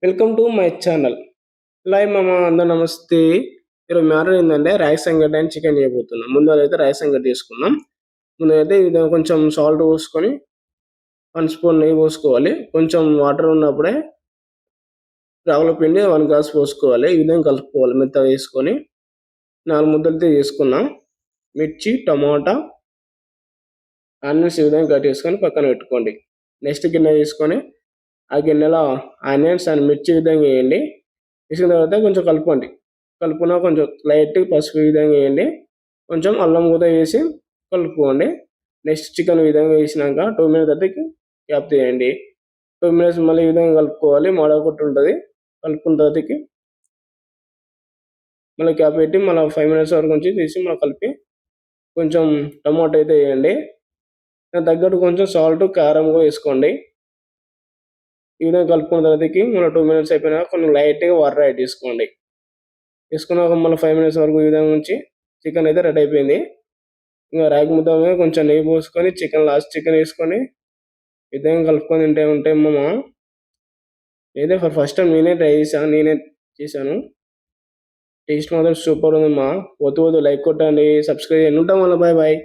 Welcome to my channel. Live మామ అందరూ నమస్తే. ఈరోజు మ్యాటర్ ఏంటంటే రైస్ సంగటి అండ్ చికెన్ చేయబోతున్నాం. ముందు అయితే రైస్ సంగటి తీసుకుందాం. ముందు అయితే ఇది కొంచెం సాల్ట్ పోసుకొని 1 స్పూన్ నెయ్యి పోసుకోవాలి. కొంచెం వాటర్ ఉన్నప్పుడే రాగుల పిండి 1 గ్లాస్ పోసుకోవాలి. ఈ విధంగా కలుపుకోవాలి. మెత్తగా వేసుకొని 4 ముద్దలతో చేసుకున్నాం. మిర్చి, టమాటా, ఆనియన్స్ ఈ విధంగా కట్ చేసుకొని పక్కన పెట్టుకోండి. నెక్స్ట్ గిన్నె తీసుకొని ఆ గిన్నెలో ఆనియన్స్ అండ్ మిర్చి విధంగా వేయండి. వేసిన తర్వాత కొంచెం కలుపుకోండి. కలుపుకున్న కొంచెం లైట్ పసుపు విధంగా వేయండి. కొంచెం అల్లం కూడా వేసి కలుపుకోండి. నెక్స్ట్ చికెన్ విధంగా వేసినాక 2 మినిట్స్ అయితే క్యాప్ తీయండి. 2 మినిట్స్ మళ్ళీ ఈ విధంగా కలుపుకోవాలి. మాడగొట్టు ఉంటుంది. కలుపుకున్న తర్వాతకి మళ్ళీ క్యాప్ పెట్టి మళ్ళీ 5 మినిట్స్ వరకు ఉంచి తీసి మళ్ళీ కలిపి కొంచెం టమాటో అయితే వేయండి. దాని తగ్గట్టు కొంచెం సాల్ట్, కారం కూడా వేసుకోండి. ఈ విధంగా కలుపుకున్న తర్వాతకి మళ్ళీ 2 మినిట్స్ అయిపోయినాక కొంచెం లైట్గా వాటర్ యాడ్ చేసుకోండి. వేసుకున్నాక మళ్ళీ 5 మినిట్స్ వరకు ఈ విధంగా ఉంచి చికెన్ అయితే రెడీ అయిపోయింది. ఇంకా రాగి ముద్ద మీద కొంచెం నెయ్యి పోసుకొని చికెన్ వేసుకొని ఈ విధంగా కలుపుకొని తింటే మామ ఏదో ఫస్ట్ టైం నేనే చేశాను. టేస్ట్ మాత్రం సూపర్ ఉంది మా. వద్దు లైక్ కొట్టండి, సబ్స్క్రైబ్ చేయండి. ఉంటాం వల్ల బాయ్ బాయ్.